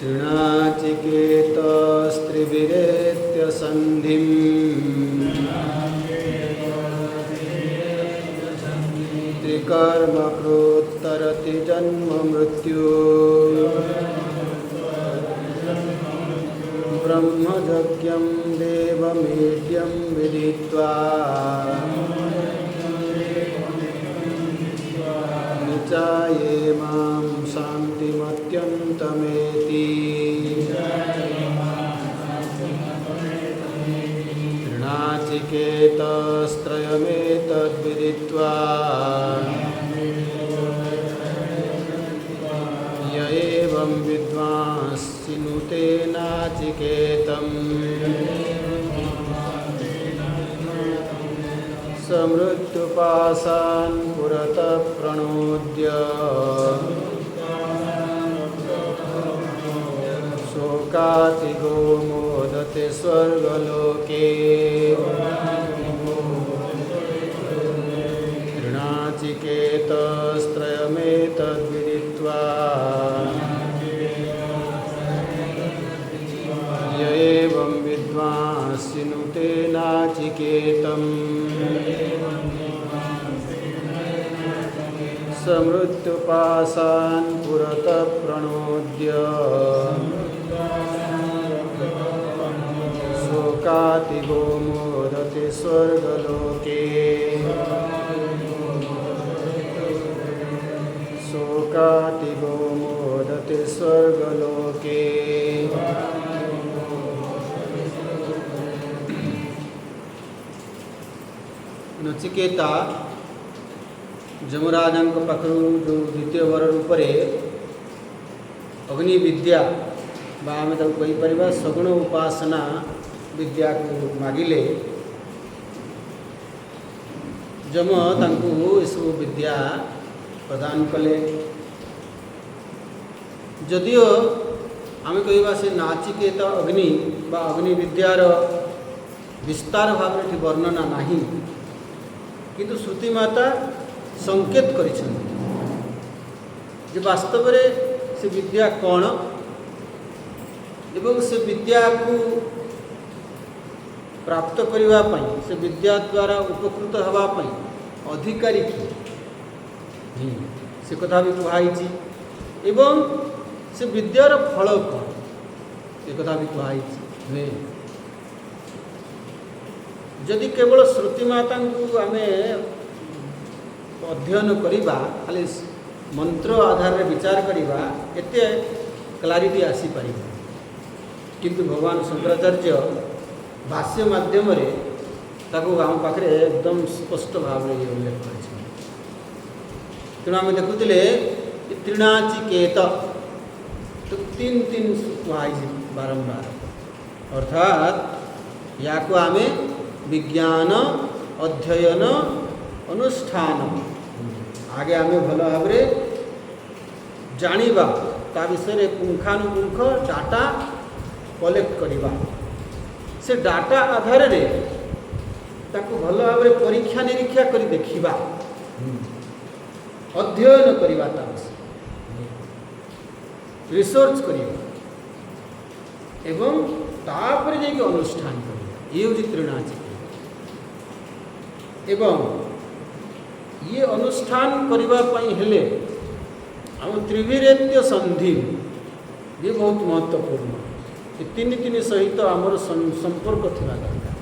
तृणाचिकेतस्त्रिभिरेत्य सन्धिं त्रिकर्मकृत्तरति जन्म मृत्यु ब्रह्मयज्ञं देवमेढ्यं विदित्वा निचाये मां शान्तिमत्यन्तमेति तृणाचिकेतस्त्रयमेतद्विदित्वा य एवं विद्वांसिनुते नाचिकेतं समृत्युपाशान् पुरतः प्रणोद्य शोकातिगो मोदते स्वर्गलोके तृणाचिकेतस्त्रयमेतद्विदित्वा य एवं विद्वांसिनुते नाचिकेतं समृत्युपाशान् पुरतः प्रणोद्य शोकातिगो मोदते स्वर्गलोके शोकातिगो मोदते स्वर्गलोके। नचिकेता जमराजंक पाखु जो द्वितीय वर रूप अग्नि विद्या आम कहीपर सगुण उपासना विद्या को मागिले जम तांकु सब विद्या प्रदान कले। जदियो आम कह से नाचिकेता अग्नि बा अग्नि विद्यार विस्तार भाव में वर्णना नहीं किंतु श्रुति माता संकेत करिछन्ति जे वास्तव में से विद्या कौन एवं से विद्या को प्राप्त करने पाई से विद्या द्वारा उपकृत होगापी अधिकारी किए से कथा भी कहुई एवं से विद्यार फल कौन एक कथा भी कहुई नुहे। जदि केवल श्रुति माता को आम अध्ययन करवा खाली मंत्र आधार में विचार करवा एते क्लारिटी आसीपर किंतु भगवान शंकराचार्य भाष्य माध्यम आम पाखे एकदम स्पष्ट भाव में उल्लेख कर तेणु आम देखुले तृणाचिकेत तो तीन तीन कहुई बारंबार अर्थात या को आम विज्ञान अध्ययन अनुष्ठान आगे आम भल भाव जानिबा ता विषय पुंखानुपुंख डाटा कलेक्ट करवा से डाटा आधार रे ताकू भल भाव परीक्षा निरीक्षा कर देखा अध्ययन करवा रिसर्च करवा एवं तापर जाकि अनुष्ठान करवा ये हूँ तृणाचिकेता एवं ये अनुष्ठान करने हेले आम त्रिभिरेत्य संधि ये बहुत महत्वपूर्ण ये तीन तीन सहित आमर संपर्क थिबा दरकार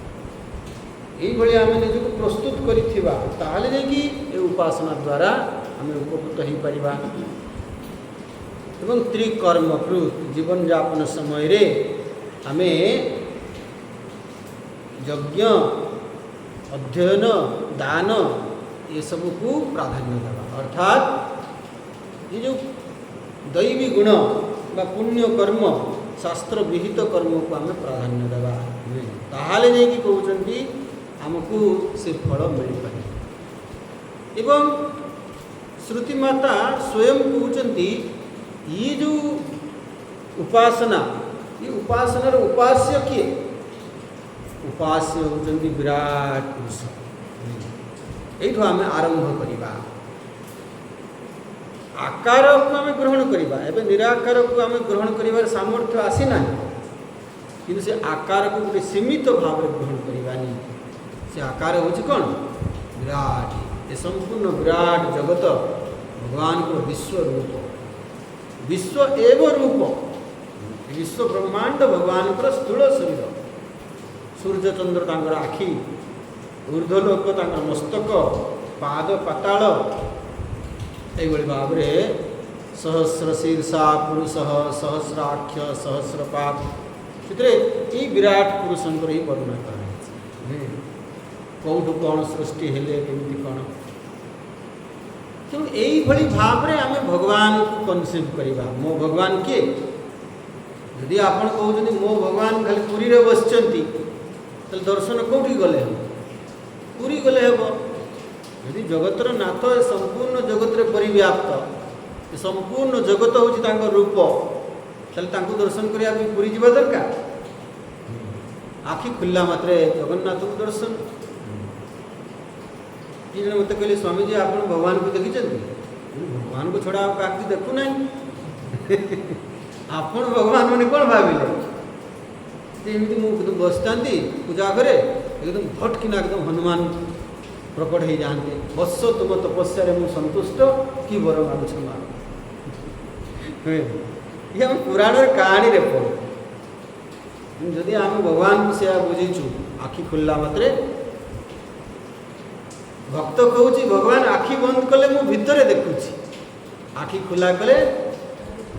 यही आम निजक प्रस्तुत करिथिबा ताहले जाकि ए उपासना द्वारा आम उपकृत हो पारिबा एवं त्रिकर्मकृत जीवन यापन समय रे आमे यज्ञ अध्ययन दान ये सब को प्राधान्य देवा अर्थात ये जो दैवी गुण बा पुण्य कर्म शास्त्र विहित कर्म को आम प्राधान्य देवा ताहले जाकि कहउचंती आमको से फल मिल पाए एवं श्रुति माता स्वयं कहउचंती ये जो उपासना ये उपासनार उपास्य किए उपास्य होचंती विराट पुरुष यही आम आरंभ करवा आकार को आम ग्रहण करवा एवं निराकार को आम ग्रहण कर सामर्थ्य आसीना कि से आकार को गोटे सीमित भाव में ग्रहण करवानी से आकार हूँ कौन विराट ये संपूर्ण विराट जगत भगवान को विश्व रूप विश्व एव रूप विश्व ब्रह्मांड भगवान को स्थूल शरीर सूर्य चंद्र तांकर आखि ऊर्ध्वलोक तांकर मस्तक पाद पाताल यही भाव में सहस्र शीर्षा पुरुष सहस्राक्ष सहस्रपाद से विराट पुरुष ही वर्णना कराई कौटू कौन सृष्टि हेले केमती कौन तेणु यही भाव में आम भगवान को कनसीव करवा मो भगवान किए यदि आप कहते मो भगवान खाली पुरी रे बसचंती तो दर्शन कौटी गले हम पुरी गले हम यदि जगतर नाथ संपूर्ण जगत रे परिव्याप्त संपूर्ण जगत हूँ रूप ताले दर्शन करने पुरी जावा दरकार आखि खुला मात्रे जगन्नाथ को दर्शन कि जन मत कहले स्वामी जी आप भगवान को देखी भगवान को छड़ा आप देखु ना आपण भगवान मैंने कौन भाविले एमती मुझे बसता पूजा करे एकदम भटकिना एकदम हनुमान प्रकट हो जाते बस तुम तपस्या मुझे संतुष्ट कि बर मागुछ ये हम पुराण कहानी रे पढ़ू जदि आम भगवान को से बुझीचु आखि खुलला मात्रे भक्त कहूँ भगवान आखि बंद कले मु भितर देखुची आखि खुला कले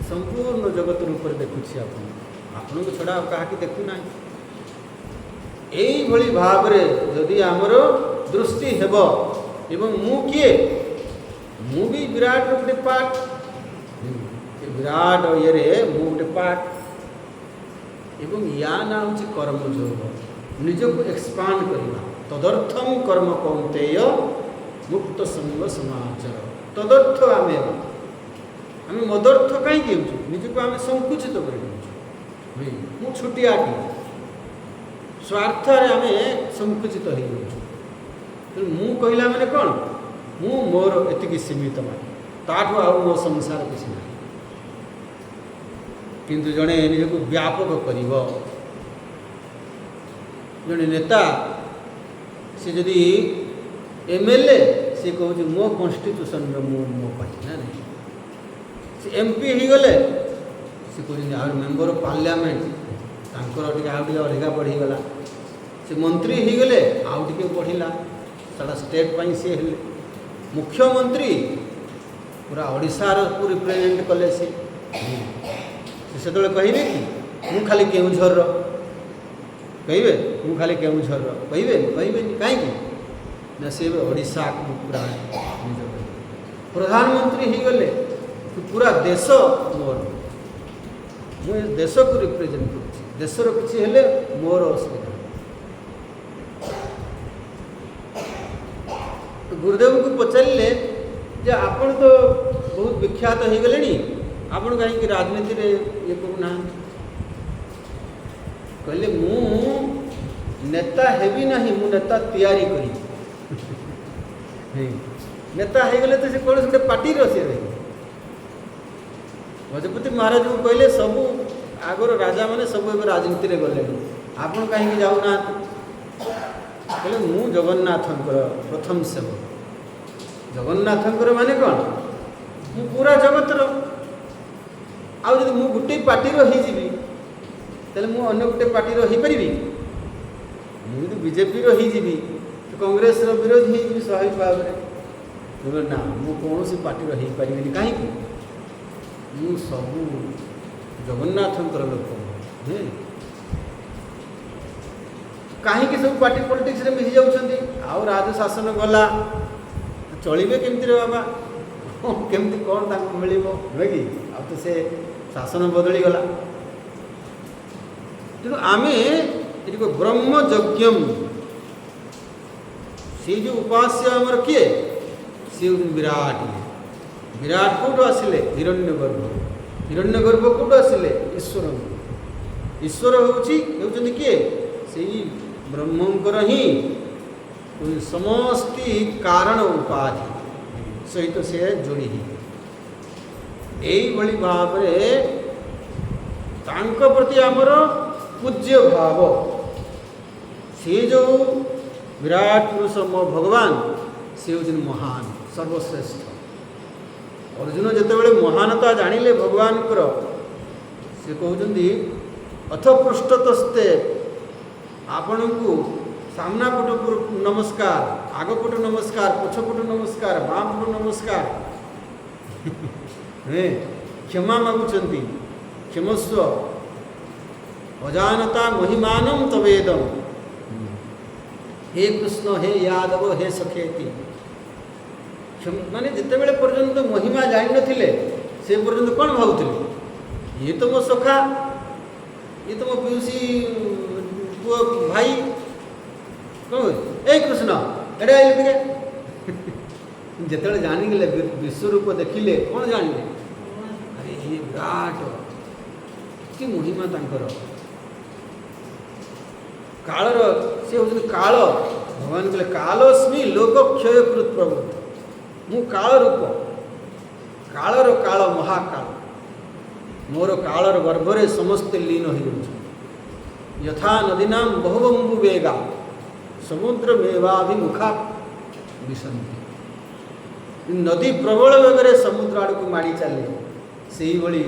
संपूर्ण जगत रूप देखुची आपण को छड़ा कहा देखुना यही भाव रे जदि आमर दृष्टि हेब एवं मु किए मु भी विराट गोटे पार्ट विराट ये मु गोटे पार्ट एवं या ना हूँ कर्मयोग निज को एक्सपांड करवा तदर्थम कर्म कौंतेय मुक्त संग समाचार तदर्थ आम मदर्थ कहीं निजक आम संकुचित कर छोटियाटी स्वार्थ आम संकुचित हो तेणु मु कहला मैंने कौन मु मोर एति सीमित माने ताठू आ मो संसार किसी ना किंतु जड़े निजक व्यापक कर जड़े नेता से जदि एमएलए सी कहूँ मो कन्स्टिट्यूशन मो पार्टी ना नहीं से एमपी हो गले सी कहते आ मेंबर ऑफ पार्लियामेंट तांकर टे अधिका बढ़ीगला से मंत्री हो गले आउ टे बढ़िला सारा स्टेट पाई सी हेले मुख्यमंत्री पूरा ओडिशार को रिप्रेजेंट कले से कहबे कि मु खाली केउझर कहे मु खाली केउझर कहे कहीं ना सी ओडिशा को पूरा प्रधानमंत्री हो गले पूरा देश मोर मु देश को रिप्रेजेंट कर देशर किसी हेले मोर असुविधा गुरुदेव को पचारे जे आपण तो बहुत विख्यात हो गले आपण कहीं राजनीति रे ये करूना कहले मु नेता हेबी नहीं मु नेता तैयारी करी नेता हो गले तो से कौन गोटे पार्टी रे गजपति महाराज को कहले सब आगर राजा मैंने सब राजनीति रे गले आपण कहीं जाऊना कहले मु जगन्नाथंकर प्रथम सेवक जगन्नाथंकर माने कौन मु पूरा जगतर आउ जब मु गोटे पार्टी रही तेल मु अन्य गोटे पार्टी रही पारि मुझे बीजेपी रही तो कांग्रेस विरोधी हो स्वाभाविक भाव में ना मु कौन सी पार्टी रही पारि कहीं मु सब जगन्नाथंकर लोक कहीं सब पार्टी पॉलिटिक्स रे मिसी जाउछंती आउ राज शासन गला चलिबे केमती रे बाबा केमती कौन ताको मिलिबो नुहे कि आ तो से शासन बदली गला तेणु आम ये ब्रह्मयज्ञम से जो उपास्य आमर किए सी विराट विराट कौट आसिले हिरण्यगर्भ कौट आसिले ईश्वर ईश्वर होउछि किए से ब्रह्मंकर ही समस्त कारण उपाधि सहित से जोड़ी ଏଇଭଳି ଭାବରେ ତାଙ୍କ ପ୍ରତି ଆମର ପୂଜ୍ୟ ଭାବ, ସେ ଯେଉଁ ବିରାଟ ପୁରୁଷ ମୋ ଭଗବାନ ସେ ହେଉଛନ୍ତି ମହାନ ସର୍ବଶ୍ରେଷ୍ଠ। ଅର୍ଜୁନ ଯେତେବେଳେ ମହାନତା ଜାଣିଲେ ଭଗବାନଙ୍କର, ସେ କହୁଛନ୍ତି ଅଥ ପୃଷ୍ଠତସ୍ତେ, ଆପଣଙ୍କୁ ସାମ୍ନା ପଟୁ ନମସ୍କାର, ଆଗ ପଟୁ ନମସ୍କାର, ପଛ ପଟୁ ନମସ୍କାର, ବାମ ପଟୁ ନମସ୍କାର। କ୍ଷମା ମାଗୁଛନ୍ତି, କ୍ଷମସ୍ୱ ଅଜାନତା ମହିମାନମ ତବେଦମ। हे कृष्ण, हे यादव, हे सखेति। ମାନେ ଯେତେବେଳେ ପର୍ଯ୍ୟନ୍ତ ମହିମା ଜାଣିନଥିଲେ ସେ ପର୍ଯ୍ୟନ୍ତ କ'ଣ ଭାବୁଥିଲେ, ଇଏ ତ ମୋ ସଖା, ଇଏ ତ ମୋ ପିଉସୀ ପୁଅ ଭାଇ, କ'ଣ ଏ କୃଷ୍ଣ ଏଇଟା ଆଇଲେ ଟିକେ। ଯେତେବେଳେ ଜାଣିଗଲେ ବିଶ୍ୱରୂପ ଦେଖିଲେ, କ'ଣ ଜାଣିଲେ, ଆରେ ଇଏ ବିରାଟ, କି ମହିମା ତାଙ୍କର। କାଳର ସେ ହେଉଛନ୍ତି କାଳ। ଭଗବାନ କହିଲେ କାଳସ୍ମି ଲୋକକ୍ଷୟକୃତ ପ୍ରଭୁ, ମୁଁ କାଳ ରୂପ, କାଳର କାଳ, ମହାକାଳ। ମୋର କାଳର ଗର୍ଭରେ ସମସ୍ତେ ଲୀନ ହୋଇଯାଉଛନ୍ତି। ଯଥା ନଦୀନାମ ବହୁବମ୍ବୁ ବେଗା ସମୁଦ୍ର ମେବାଭିମୁଖା ବିଶନ୍ତି। ନଦୀ ପ୍ରବଳ ବେଗରେ ସମୁଦ୍ର ଆଡ଼କୁ ମାଡ଼ି ଚାଲେ, ସେଇଭଳି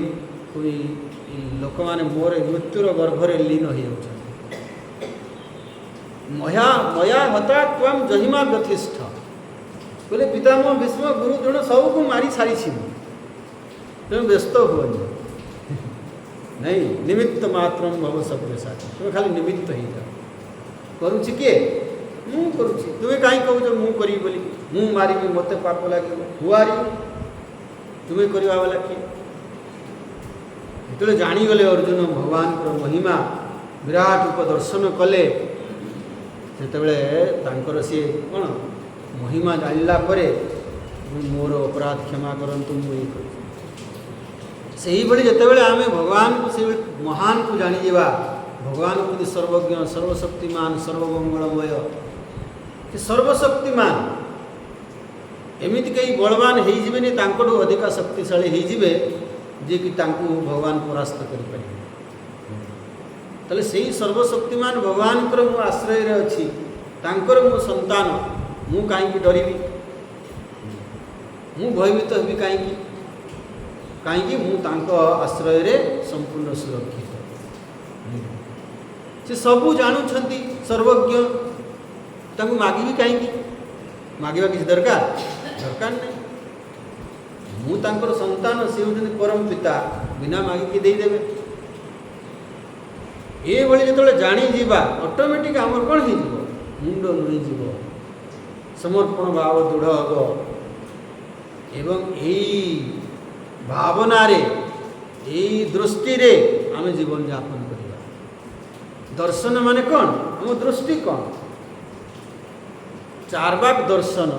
ଲୋକମାନେ ମୋର ମୃତ୍ୟୁର ଗର୍ଭରେ ଲୀନ ହୋଇଯାଉଛନ୍ତି। ମୟା ମୟା ହତା ତ୍ୱମ୍ ଜହିମା ବ୍ୟଥିଷ୍ଠ, କହିଲେ ପିତାମହ ଭୀଷ୍ମ ଗୁରୁ ଦ୍ରୋଣ ସବୁକୁ ମାରି ସାରିଛି ମୁଁ, ତେଣୁ ବ୍ୟସ୍ତ ହୁଅନି। ନାଇଁ ନିମିତ୍ତ ମାତ୍ର ଭବ ସବ୍ୟସାଚୀ, ତୁମେ ଖାଲି ନିମିତ୍ତ ହେଇଯାଅ। କରୁଛି କିଏ? ମୁଁ କରୁଛି। ତୁମେ କାହିଁକି କହୁଛ ମୁଁ କରିବି ବୋଲି? ମୁଁ ମାରିବି, ମୋତେ ପାପ ଲାଗିବ। ହୁଆରି ତୁମେ କରିବା ବାଲା କିଏ? ଯେତେବେଳେ ଜାଣିଗଲେ ଅର୍ଜୁନ ଭଗବାନଙ୍କର ମହିମା, ବିରାଟ ରୂପ ଦର୍ଶନ କଲେ, ସେତେବେଳେ ତାଙ୍କର ସିଏ କ'ଣ ମହିମା ଜାଣିଲା ପରେ ମୋର ଅପରାଧ କ୍ଷମା କରନ୍ତୁ, ମୁଁ ଏଇ କରୁଛି। ସେହିଭଳି ଯେତେବେଳେ ଆମେ ଭଗବାନଙ୍କୁ ସେଇଭଳି ମହାନକୁ ଜାଣିଯିବା, ଭଗବାନ ହେଉଛନ୍ତି ସର୍ବଜ୍ଞ, ସର୍ବଶକ୍ତିମାନ, ସର୍ବମଙ୍ଗଳମୟ, ସେ ସର୍ବଶକ୍ତିମାନ। ଏମିତି କେହି ବଳବାନ ହେଇଯିବେନି, ତାଙ୍କଠୁ ଅଧିକା ଶକ୍ତିଶାଳୀ ହେଇଯିବେ ଯିଏକି ତାଙ୍କୁ ଭଗବାନ ପରାସ୍ତ କରିପାରିବେ। ତାହେଲେ ସେଇ ସର୍ବଶକ୍ତିମାନ ଭଗବାନଙ୍କର ମୁଁ ଆଶ୍ରୟରେ ଅଛି, ତାଙ୍କର ମୁଁ ସନ୍ତାନ, ମୁଁ କାହିଁକି ଡରିବି? ମୁଁ ଭୟଭୀତ ହେବି କାହିଁକି? କାହିଁକି ମୁଁ ତାଙ୍କ ଆଶ୍ରୟରେ ସମ୍ପୂର୍ଣ୍ଣ ସୁରକ୍ଷିତ। ସେ ସବୁ ଜାଣୁଛନ୍ତି, ସର୍ବଜ୍ଞ, ତାଙ୍କୁ ମାଗିବି କାହିଁକି? ମାଗିବା କିଛି ଦରକାର ନାହିଁ। ମୁଁ ତାଙ୍କର ସନ୍ତାନ, ସେ ହେଉଛନ୍ତି ପରମ ପିତା, ବିନା ମାଗିକି ଦେଇଦେବେ। ଏଇଭଳି ଯେତେବେଳେ ଜାଣିଯିବା, ଅଟୋମେଟିକ୍ ଆମର କ'ଣ ହେଇଯିବ? ମୁଣ୍ଡ ନୁଇଁଯିବ, ସମର୍ପଣ ଭାବ ଦୃଢ଼ ହେବ। ଏବଂ ଏଇ ଭାବନାରେ, ଏଇ ଦୃଷ୍ଟିରେ ଆମେ ଜୀବନଯାପନ କରିବା। ଦର୍ଶନ ମାନେ କ'ଣ? ଆମ ଦୃଷ୍ଟି କ'ଣ? ଚାର୍ବାକ ଦର୍ଶନ,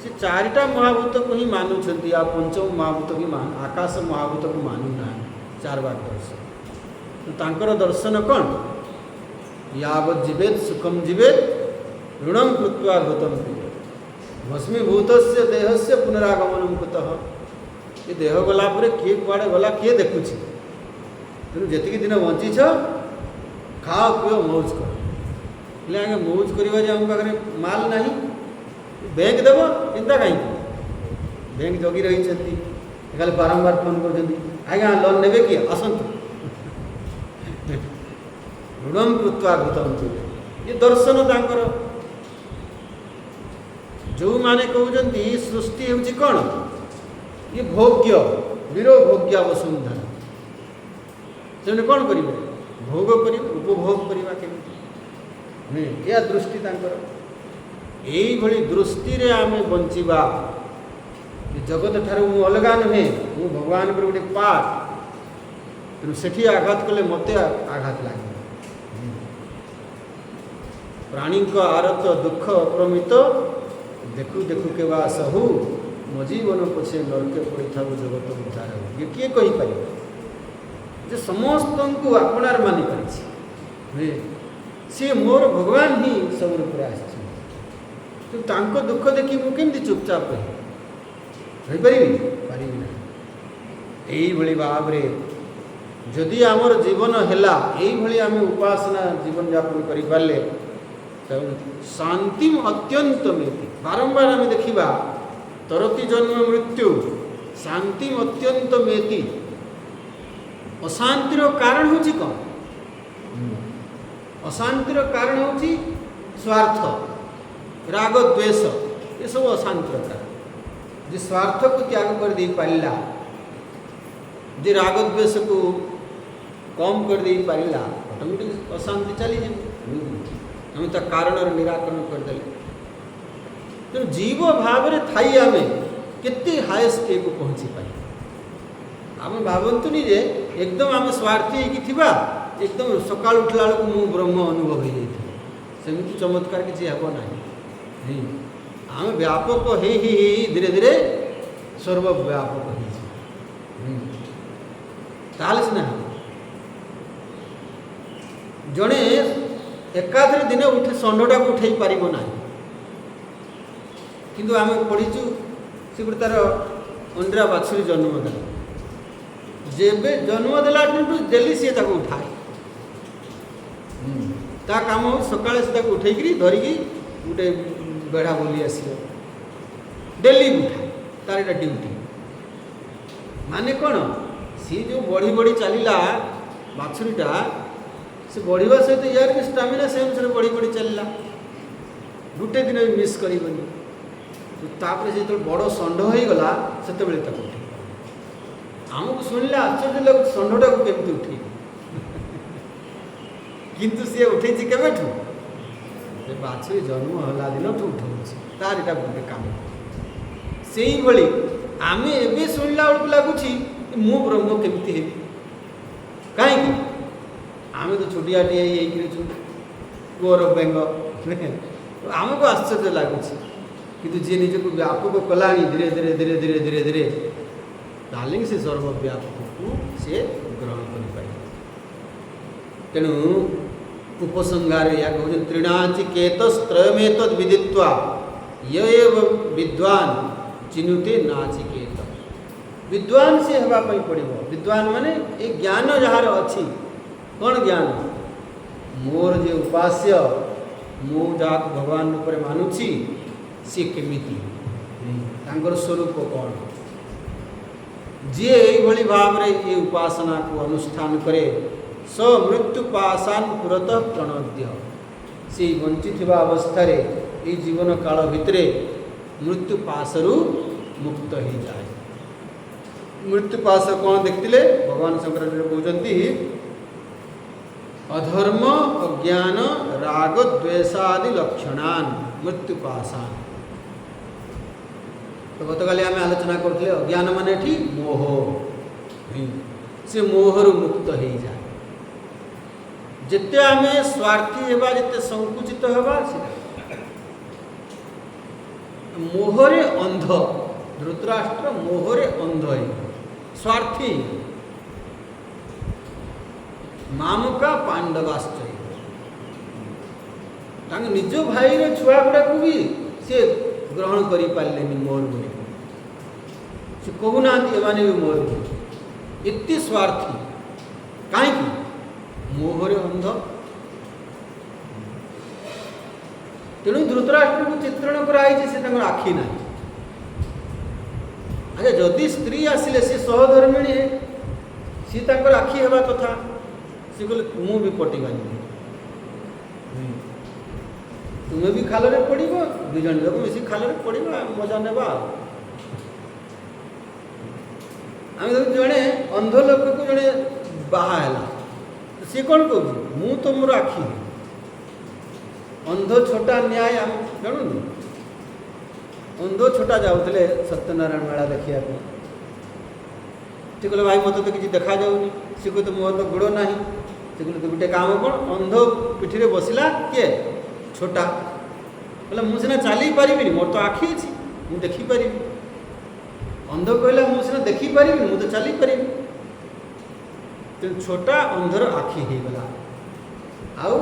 ସେ ଚାରିଟା ମହାଭୂତକୁ ହିଁ ମାନୁଛନ୍ତି, ଆଉ ପଞ୍ଚମ ମହାଭୂତ ବି ଆକାଶ ମହାଭୂତକୁ ମାନୁନାହାନ୍ତି। ଚାର୍ବାକ ଦର୍ଶନ, ତାଙ୍କର ଦର୍ଶନ କ'ଣ? यावत् जीवेत् सुखम जीवेत् ऋणम कृत्वा घृतम पिबेत् भस्मीभूतस्य देहस्य पुनरागमनम कुतः। ये देह गला पर किए कुआड़े गला किए देखुछि, तेणु जेतिकी दिन बंचीछ खाओ पिओ मौज कर। हेले आगे मौज करवा जे हम पाखे माल नहीं, बैंक देव चिंता कहीं, बैंक जगी रही खाली बारंबार फोन कर आज्ञा लोन ने कि आसतु ऋणम कृत्वा घृतम पिबेत्। ये दर्शन तांकर। जो माने कहते सृष्टि होची कौन? ये भोग्य वीर भोग्या वसुंधरा, से कौन करेंगे? भोग करेंगे, उपभोग करवा केमिति, या दृष्टि तांकर। यही भली दृष्टि रे आमे बंचिबा। जगत ठार मु अलगा नुहे, मु भगवान को गोटे पार्ट, तेणु सेठी आघात कले मते आघात लगे। प्राणी को आरत दुख अप्रमित देखु देखु के बा सहु मो जीवन पछे नरके पड़ी था जगत उद्धार हो। ये किए कही पार जे समस्त को आपणार मानि पारिछि, सी मोर भगवान ही सब रूप आसको दुख देखी मुझे चुपचाप रही पारि ना। এইଭଳି ଭାବରେ ଯଦି ଆମର ଜୀବନ ହେଲା এইଭଳି ଆମେ ଉପାସନା ଜୀବନଯାପନ କରିପାରିଲେ ତେଣୁ ଶାନ୍ତି ଅତ୍ୟନ୍ତ ମିଳୁଛି। ବାରମ୍ବାର ଆମେ ଦେଖିବା ତରତି ଜନ୍ମ ମୃତ୍ୟୁ ଶାନ୍ତି ଅତ୍ୟନ୍ତ ମେତି। ଅଶାନ୍ତିର କାରଣ ହେଉଛି କ'ଣ? ଅଶାନ୍ତିର କାରଣ ହେଉଛି ସ୍ୱାର୍ଥ, ରାଗ, ଦ୍ୱେଷ, ଏସବୁ ଅଶାନ୍ତିର କାରଣ। ଯେ ସ୍ୱାର୍ଥକୁ ତ୍ୟାଗ କରିଦେଇପାରିଲା, ଯେ ରାଗ ଦ୍ୱେଷକୁ କମ୍ କରିଦେଇପାରିଲା, ଅଟୋମେଟିକ୍ ଅଶାନ୍ତି ଚାଲିଯିବ। ଆମେ ତା କାରଣର ନିରାକରଣ କରିଦେଲେ। ତେଣୁ ଜୀବ ଭାବରେ ଥାଇ ଆମେ କେତେ ହାଏଷ୍ଟକୁ ପହଞ୍ଚି ପାରିବା। ଆମେ ଭାବନ୍ତୁନି ଯେ ଏକଦମ ଆମେ ସ୍ୱାର୍ଥୀ ହେଇକି ଥିବା, ଏକଦମ ସକାଳୁ ଉଠିଲା ବେଳକୁ ମୁଁ ବ୍ରହ୍ମ ଅନୁଭବ ହେଇଯାଇଥିବ। ସେମିତି ଚମତ୍କାର କିଛି ହେବ ନାହିଁ। ଆମେ ବ୍ୟାପକ ହେଇ ହେଇ ହେଇ ଧୀରେ ଧୀରେ ସର୍ବବ୍ୟାପକ ହେଇଯିବ। ତାହେଲେ ସିନା ଜଣେ ଏକାଥରେ ଦିନେ ଉଠି ଷଣ୍ଢଟାକୁ ଉଠେଇ ପାରିବ ନାହିଁ। କିନ୍ତୁ ଆମେ ପଢ଼ିଛୁ ସେ ଗୋଟେ ତା'ର ଅଣ୍ଡିରା ବାଛୁରୀ ଜନ୍ମ ଦେଲା। ଯେବେ ଜନ୍ମ ଦେଲା ଡେଲି ସିଏ ତାକୁ ଉଠାଏ। ତା କାମ ସକାଳେ ସେ ତାକୁ ଉଠେଇକିରି ଧରିକି ଗୋଟେ ବେଢ଼ା ବୁଲି ଆସିବ, ଡେଲି ଉଠାଏ। ତାର ଏଇଟା ଡ୍ୟୁଟି। ମାନେ କ'ଣ? ସିଏ ଯେଉଁ ବଢ଼ି ବଢ଼ି ଚାଲିଲା ବାଛୁରୀଟା, ସେ ବଢ଼ିବା ସହିତ ୟାର ବି ଷ୍ଟାମିନା ସେ ଅନୁସାରେ ବଢ଼ି ବଢ଼ି ଚାଲିଲା। ଗୋଟେ ଦିନ ବି ମିସ୍ କରିବନି। ତାପରେ ସେ ଯେତେବେଳେ ବଡ଼ ଷଣ୍ଢ ହୋଇଗଲା ସେତେବେଳେ ତାକୁ ଉଠେଇ। ଆମକୁ ଶୁଣିଲେ ଆଶ୍ଚର୍ଯ୍ୟ ଲାଗୁଛି, ଷଣ୍ଢଟାକୁ କେମିତି ଉଠେଇବ? କିନ୍ତୁ ସିଏ ଉଠେଇଛି କେବେଠୁ? ସେ ବାଛୁରୀ ଜନ୍ମ ହେଲା ଦିନଠୁ ଉଠଉଛି। ତାର ଏଇଟା ଗୋଟେ କାମ। ସେଇଭଳି ଆମେ ଏବେ ଶୁଣିଲା ବେଳକୁ ଲାଗୁଛି ମୁଁ ବ୍ରହ୍ମ କେମିତି ହେବି? କାହିଁକି? ଆମେ ତ ଛୋଟିଆଟିଏ ହେଇକିରିଛୁ, ପୁଅର ବେଙ୍ଗ। ଆମକୁ ଆଶ୍ଚର୍ଯ୍ୟ ଲାଗୁଛି। କିନ୍ତୁ ଯିଏ ନିଜକୁ ବ୍ୟାପକ କଲାଣି ଧୀରେ ଧୀରେ ଧୀରେ ଧୀରେ ଧୀରେ ଧୀରେ, ତାହେଲେ ସେ ସର୍ବବ୍ୟାପକକୁ ସେ ଗ୍ରହଣ କରିପାରିବ। ତେଣୁ ଉପସଂହାରରେ ଏହା କହୁଛନ୍ତି ତ୍ରିଣାଚିକେତସ୍ତ୍ରୟମେତଦ୍ ବିଦିତ୍ୱା ୟଏବ ବିଦ୍ୱାନ୍ ଚିନୁତେ ନାଚିକେତ। ବିଦ୍ୱାନ୍ ସେ ହେବା ପାଇଁ ପଡ଼ିବ। ବିଦ୍ୱାନ୍ ମାନେ ଏ ଜ୍ଞାନ ଯାହାର ଅଛି। କ'ଣ ଜ୍ଞାନ? ମୋର ଯେ ଉପାସ୍ୟ, ମୁଁ ଯାହାକୁ ଭଗବାନ ରୂପରେ ମାନୁଛି, ସିଏ କେମିତି, ତାଙ୍କର ସ୍ୱରୂପ କ'ଣ? ଯିଏ ଏଇଭଳି ଭାବରେ ଏ ଉପାସନାକୁ ଅନୁଷ୍ଠାନ କରେ, ସ ମୃତ୍ୟୁ ପାଶାନ ପୁରତଃ ପ୍ରଣଦ୍ୟ, ସେଇ ବଞ୍ଚିଥିବା ଅବସ୍ଥାରେ ଏଇ ଜୀବନ କାଳ ଭିତରେ ମୃତ୍ୟୁ ପାଶରୁ ମୁକ୍ତ ହେଇଯାଏ। ମୃତ୍ୟୁ ପାଶ କ'ଣ ଦେଖିଥିଲେ? ଭଗବାନ ଶଙ୍କରାଚାର୍ଯ୍ୟ କହୁଛନ୍ତି ଅଧର୍ମ, ଅଜ୍ଞାନ, ରାଗ, ଦ୍ୱେଷାଦି ଲକ୍ଷଣାନ୍ ମୃତ୍ୟୁ ପାଶାନ୍। ତ ଗତକାଲି ଆମେ ଆଲୋଚନା କରୁଥିଲେ ଅଜ୍ଞାନ ମାନେ ଏଠି ମୋହ। ସେ ମୋହରୁ ମୁକ୍ତ ହେଇଯାଏ। ଯେତେ ଆମେ ସ୍ୱାର୍ଥୀ ହେବା, ଯେତେ ସଂକୁଚିତ ହେବା, ସେଟା ମୋହରେ ଅନ୍ଧ। ଧୃତରାଷ୍ଟ୍ର ମୋହରେ ଅନ୍ଧ ହେଇଗଲା, ସ୍ୱାର୍ଥୀ। ମାମକା ପାଣ୍ଡବାଶ୍ଚ, ତାଙ୍କ ନିଜ ଭାଇର ଛୁଆ ଗୁଡ଼ାକୁ ବି ସେ ଗ୍ରହଣ କରିପାରିଲେନି ମୋର ବୋଲି। ସେ କହୁନାହାନ୍ତି ଏମାନେ ବି ମୋର ବୋଲି। ଏତେ ସ୍ୱାର୍ଥୀ। କାହିଁକି? ମୋହରେ ଅନ୍ଧ। ତେଣୁ ଧୃତରାଷ୍ଟ୍ରକୁ ଚିତ୍ରଣ କରାଯାଇଛି, ସେ ତାଙ୍କର ଆଖି ନାହିଁ। ଆଚ୍ଛା, ଯଦି ସ୍ତ୍ରୀ ଆସିଲେ ସେ ସହଧର୍ମିଣୀ, ସିଏ ତାଙ୍କର ଆଖି ହେବା କଥା। ସେ କହିଲେ ମୁଁ ବି ପଟିବାନି, ତୁମେ ବି ଖାଲରେ ପଡ଼ିବ, ଦୁଇ ଜଣ ଯାକ ମିଶି ଖାଲରେ ପଡ଼ିବା, ମଜା ନେବା। ଆମେ ଦେଖୁ ଜଣେ ଅନ୍ଧ ଲୋକକୁ ଜଣେ ବାହା ହେଲା, ସିଏ କ'ଣ କହୁଛି? ମୁଁ ତ ମୋର ଆଖି। ଅନ୍ଧ ଛୋଟା ନ୍ୟାୟ ଆମେ ଜାଣୁନି। ଅନ୍ଧ ଛୋଟା ଯାଉଥିଲେ ସତ୍ୟନାରାୟଣ ମେଳା ଦେଖିବାକୁ। ସେ କହିଲେ ଭାଇ ମୋତେ ତ କିଛି ଦେଖାଯାଉନି। ସେ କହିଲେ ମୋର ତ ଗୋଡ଼ ନାହିଁ। ସେ କହିଲେ ତୁ ଗୋଟେ କାମ କ'ଣ? ଅନ୍ଧ ପିଠିରେ ବସିଲା କିଏ? ଛୋଟା। କହିଲା ମୁଁ ସିନା ଚାଲି ପାରିବିନି, ମୋର ତ ଆଖି ଅଛି, ମୁଁ ଦେଖିପାରିବି। ଅନ୍ଧ କହିଲା ମୁଁ ସିନା ଦେଖିପାରିବିନି, ମୁଁ ତ ଚାଲିପାରିବି। ତେଣୁ ଛୋଟା ଅନ୍ଧର ଆଖି ହେଇଗଲା। ଆଉ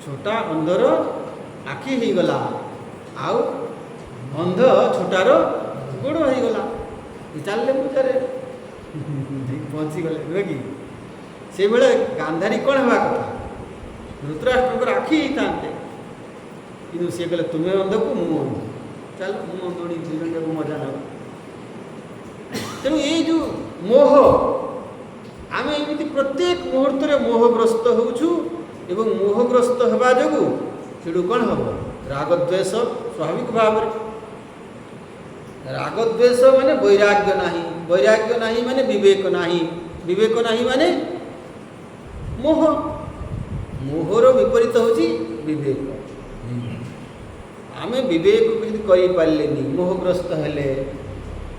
ଛୋଟା ଅନ୍ଧର ଆଖି ହେଇଗଲା, ଆଉ ଅନ୍ଧ ଛୋଟାର ଗୋଡ଼ ହେଇଗଲା। ଚାଲିଲେ ପୂଜାରେ ପହଞ୍ଚିଗଲେ ନୁହେଁ କି? ସେଇବେଳେ ଗାନ୍ଧାରୀ କ'ଣ ହେବା କଥା? ଧୃତରାଷ୍ଟ୍ରଙ୍କର ଆଖି ହେଇଥାନ୍ତେ, କିନ୍ତୁ ସିଏ କହିଲେ ତୁମେ ଅନ୍ଧକୁ ମୁଁ ଅନ୍ଧ, ଚାଲ ମୁଁ ଅନ୍ଧୁଣି ଦୁଇଜଣକୁ ମଜା ନେବ। ତେଣୁ ଏଇ ଯେଉଁ ମୋହ, ଆମେ ଏମିତି ପ୍ରତ୍ୟେକ ମୁହୂର୍ତ୍ତରେ ମୋହଗ୍ରସ୍ତ ହେଉଛୁ ଏବଂ ମୋହଗ୍ରସ୍ତ ହେବା ଯୋଗୁଁ ସେଠୁ କ'ଣ ହେବ? ରାଗଦ୍ୱେଷ ସ୍ୱାଭାବିକ ଭାବରେ। ରାଗଦ୍ୱେଷ ମାନେ ବୈରାଗ୍ୟ ନାହିଁ, ବୈରାଗ୍ୟ ନାହିଁ ମାନେ ବିବେକ ନାହିଁ, ବିବେକ ନାହିଁ ମାନେ ମୋହ। ମୋହର ବିପରୀତ ହେଉଛି ବିବେକ। ଆମେ ବିବେକକୁ ଯଦି କରିପାରିଲେନି, ମୋହଗ୍ରସ୍ତ ହେଲେ,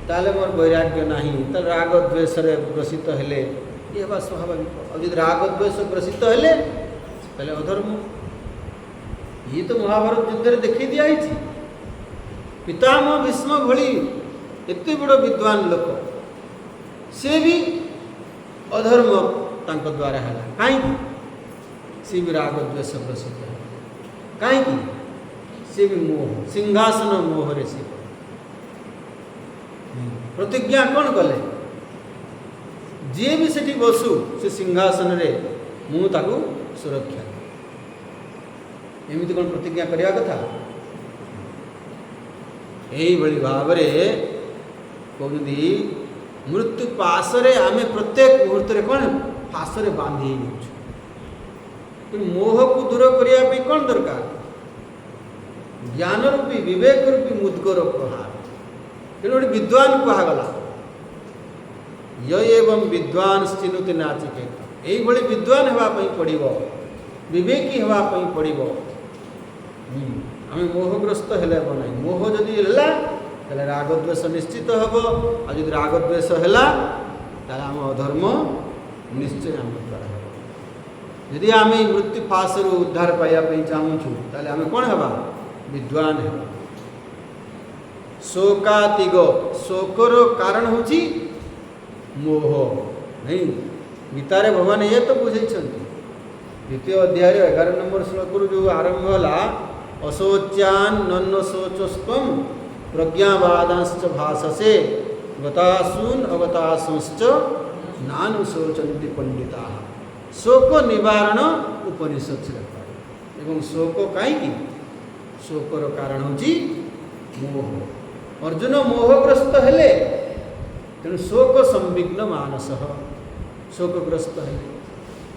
ତାହେଲେ ମୋର ବୈରାଗ୍ୟ ନାହିଁ, ତାହେଲେ ରାଗ ଦ୍ୱେଷରେ ଗ୍ରସିତ ହେଲେ ଇଏ ହେବା ସ୍ୱାଭାବିକ। ଆଉ ଯଦି ରାଗ ଦ୍ୱେଷ ଗ୍ରସିତ ହେଲେ ତାହେଲେ ଅଧର୍ମ। ଇଏ ତ ମହାଭାରତ ଯୁଦ୍ଧରେ ଦେଖେଇ ଦିଆହେଇଛି। ପିତାମହ ଭୀଷ୍ମ ଭଳି ଏତେ ବଡ଼ ବିଦ୍ୱାନ ଲୋକ, ସେ ବି ଅଧର୍ମ ତାଙ୍କ ଦ୍ୱାରା ହେଲା। କାହିଁକି? ସେ ବି ରାଗ ଦ୍ୱେଷ ଗ୍ରସିତ ହେଲା। କାହିଁକି? ସେ ବି ମୋହ, ସିଂହାସନ ମୋହରେ ସେ ପ୍ରତିଜ୍ଞା କ'ଣ କଲେ? ଯିଏ ବି ସେଠି ବସୁ ସେ ସିଂହାସନରେ ମୁଁ ତାକୁ ସୁରକ୍ଷା ଦେବି। ଏମିତି କ'ଣ ପ୍ରତିଜ୍ଞା କରିବା କଥା? ଏଇଭଳି ଭାବରେ କହୁଛନ୍ତି ମୃତ୍ୟୁ ପାଶରେ ଆମେ ପ୍ରତ୍ୟେକ ମୁହୂର୍ତ୍ତରେ କ'ଣ ପାଶରେ ବାନ୍ଧି ହେଇଯାଉଛୁ। କିନ୍ତୁ ମୋହକୁ ଦୂର କରିବା ପାଇଁ କ'ଣ ଦରକାର? ଜ୍ଞାନ ରୂପୀ ବିବେକ ରୂପୀ ମୁଦ୍ଗର ପ୍ରହାର। ତେଣୁ ଗୋଟେ ବିଦ୍ୱାନ କୁହାଗଲା, ୟ ଏବଂ ବିଦ୍ୱାନ ସ୍ଥିନୁତି ନାଚିକେତ। ଏଇଭଳି ବିଦ୍ୱାନ ହେବା ପାଇଁ ପଡ଼ିବ, ବିବେକୀ ହେବା ପାଇଁ ପଡ଼ିବ। ଆମେ ମୋହଗ୍ରସ୍ତ ହେଲେ ହେବ ନାହିଁ। ମୋହ ଯଦି ହେଲା ତାହେଲେ ରାଗଦ୍ୱେଷ ନିଶ୍ଚିତ ହେବ, ଆଉ ଯଦି ରାଗଦ୍ୱେଷ ହେଲା ତାହେଲେ ଆମ ଅଧର୍ମ ନିଶ୍ଚୟ ଆମ ଦ୍ୱାରା ହେବ। ଯଦି ଆମେ ଏଇ ମୃତ୍ୟୁ ପାଶରୁ ଉଦ୍ଧାର ପାଇବା ପାଇଁ ଚାହୁଁଛୁ ତାହେଲେ ଆମେ କ'ଣ ହେବା? ବିଦ୍ୱାନ ହେବା। ଶୋକାତିଗ, ଶୋକର କାରଣ ହେଉଛି ମୋହ। ନାଇଁ, ଗୀତାରେ ଭଗବାନ ଏ ତ ବୁଝେଇଛନ୍ତି। ଦ୍ୱିତୀୟ ଅଧ୍ୟାୟରେ 11 ନମ୍ବର ଶ୍ଲୋକରୁ ଯେଉଁ ଆରମ୍ଭ ହେଲା, ଅଶୋଚ୍ୟାନ୍ ନନ୍ନ ଶୋଚସ୍ତ୍ୱଂ ପ୍ରଜ୍ଞାବାଦାଂଶ୍ଚ ଭାଷସେ ଗତାସୂନ୍ ଅଗତାସୁଶ୍ଚ ନାନୁ ଶୋଚନ୍ତି ପଣ୍ଡିତାଃ। ଶୋକ ନିବାରଣ ଉପନିଷଦ୍ ଲେଖା। ଏବଂ ଶୋକ କାହିଁକି? ଶୋକର କାରଣ ହେଉଛି ମୋହ। ଅର୍ଜୁନ ମୋହଗ୍ରସ୍ତ ହେଲେ, ତେଣୁ ଶୋକ ସମ୍ବିଘ୍ନ ମାନସ, ଶୋକଗ୍ରସ୍ତ ହେଲେ।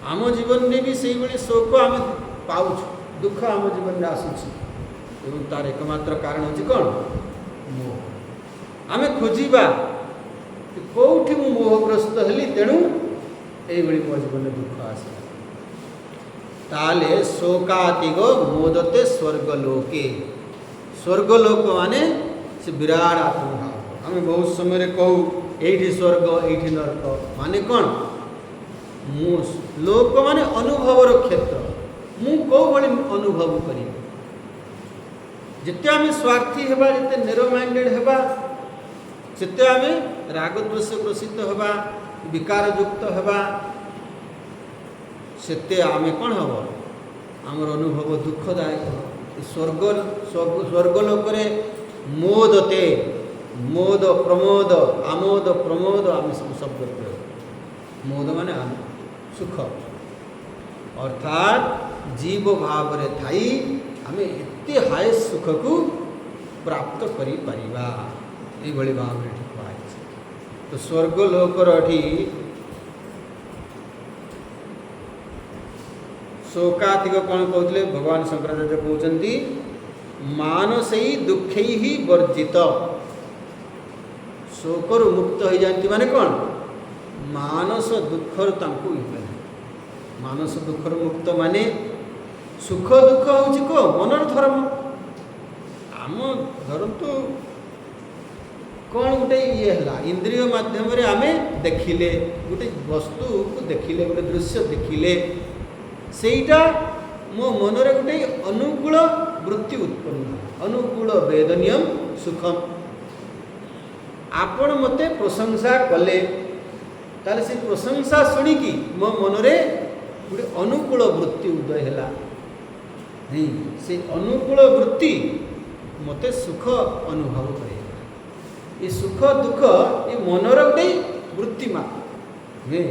ଆମ ଜୀବନରେ ବି ସେଇଭଳି ଶୋକ ଆମେ ପାଉଛୁ, ଦୁଃଖ ଆମ ଜୀବନରେ ଆସୁଛି। ଏବଂ ତାର ଏକମାତ୍ର କାରଣ ହେଉଛି କ'ଣ? ମୋହ। ଆମେ ଖୋଜିବା କେଉଁଠି ମୁଁ ମୋହଗ୍ରସ୍ତ ହେଲି, ତେଣୁ এইଭଳି ମୋ ଜୀବନରେ ଦୁଃଖ ଆସିଲା। ତାହେଲେ ଶୋକାତିଗ ମୋଦତେ ସ୍ୱର୍ଗଲୋକେ। ସ୍ୱର୍ଗଲୋକ ମାନେ ସେ ବିରାଟ ଆତ୍ମଭାବ। ଆମେ ବହୁତ ସମୟରେ କହୁ ଏଇଠି ସ୍ୱର୍ଗ ଏଇଠି ନରକ, ମାନେ କ'ଣ? ମୁଁ ଲୋକ ମାନେ ଅନୁଭବର କ୍ଷେତ୍ର। ମୁଁ କେଉଁଭଳି ଅନୁଭବ କରିବି? ଯେତେ ଆମେ ସ୍ୱାର୍ଥୀ ହେବା, ଯେତେ ନେରୋ ମାଇଣ୍ଡେଡ଼ ହେବା, ସେତେ ଆମେ ରାଗଦ୍ୱେଷ ଗ୍ରସିତ ହେବା, ବିକାରଯୁକ୍ତ ହେବା, ସେତେ ଆମେ କ'ଣ ହେବ? ଆମର ଅନୁଭବ ଦୁଃଖଦାୟକ। ସ୍ୱର୍ଗଲୋକରେ ମୋଦତେ, ମୋଦ ପ୍ରମୋଦ, ଆମୋଦ ପ୍ରମୋଦ, ଆମେ ସବୁ ଶବ୍ଦ ପ୍ରୟୋଗ। ମୋଦ ମାନେ ସୁଖ, ଅର୍ଥାତ୍ ଜୀବ ଭାବରେ ଥାଇ ଆମେ ଏତେ ହାୟ ସୁଖକୁ ପ୍ରାପ୍ତ କରିପାରିବା। ଏଇଭଳି ଭାବରେ ଏଠି କୁହାଯାଇଛି। ତ ସ୍ୱର୍ଗଲୋକର ଏଠି ଶୋକାତିଗ କ'ଣ କହୁଥିଲେ? ଭଗବାନ ଶଙ୍କରାଚାର୍ଯ୍ୟ କହୁଛନ୍ତି ମାନସେଇ ଦୁଃଖେଇ ହିଁ ବର୍ଜିତ। ଶୋକରୁ ମୁକ୍ତ ହୋଇଯାଆନ୍ତି ମାନେ କ'ଣ? ମାନସ ଦୁଃଖରୁ ତାଙ୍କୁ ଇଏ। ମାନସ ଦୁଃଖରୁ ମୁକ୍ତ ମାନେ ସୁଖ ଦୁଃଖ ହେଉଛି କ'ଣ? ମନର ଧର୍ମ। ଆମ ଧରନ୍ତୁ କ'ଣ ଗୋଟେ ଇଏ ହେଲା, ଇନ୍ଦ୍ରିୟ ମାଧ୍ୟମରେ ଆମେ ଦେଖିଲେ, ଗୋଟେ ବସ୍ତୁକୁ ଦେଖିଲେ, ଗୋଟେ ଦୃଶ୍ୟ ଦେଖିଲେ, ସେଇଟା ମୋ ମନରେ ଗୋଟେ ଅନୁକୂଳ ବୃତ୍ତି ଉତ୍ପନ୍ନ, ଅନୁକୂଳ ବେଦନୀୟମ ସୁଖମ। ଆପଣ ମୋତେ ପ୍ରଶଂସା କଲେ, ତାହେଲେ ସେ ପ୍ରଶଂସା ଶୁଣିକି ମୋ ମନରେ ଗୋଟେ ଅନୁକୂଳ ବୃତ୍ତି ଉଦୟ ହେଲା। ସେ ଅନୁକୂଳ ବୃତ୍ତି ମୋତେ ସୁଖ ଅନୁଭବ କରେଇଲା। ये सुख दुख ये मनर गोटे वृत्ति मात्र नुहे।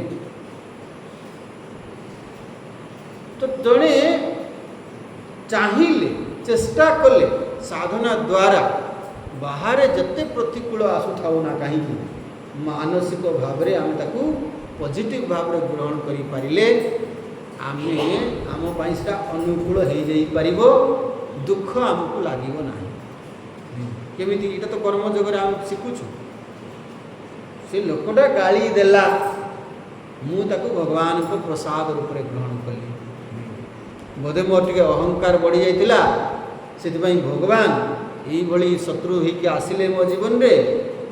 तो जड़े चाहिए चेष्टा कले साधना द्वारा बाहर जिते प्रतिकूल आसुथाऊ ना कहीं मानसिक भाव में आम ताकू पॉजिटिव भाव में ग्रहण करि पारिले आमे आम पाई सेटा अनुकूल हो जाई परिबो, दुख आमको लागिबो नाही। केमिति एटा तो कर्म जगरे आम शिखुछु। से लोकटा गाली देला मु ताकू भगवान को प्रसाद रूप में ग्रहण कली। बोधे मोर टिके अहंकार बढ़ी जाइतिला सेतिपई भगवान यही भली शत्रु होइके आसिले मो जीवन रे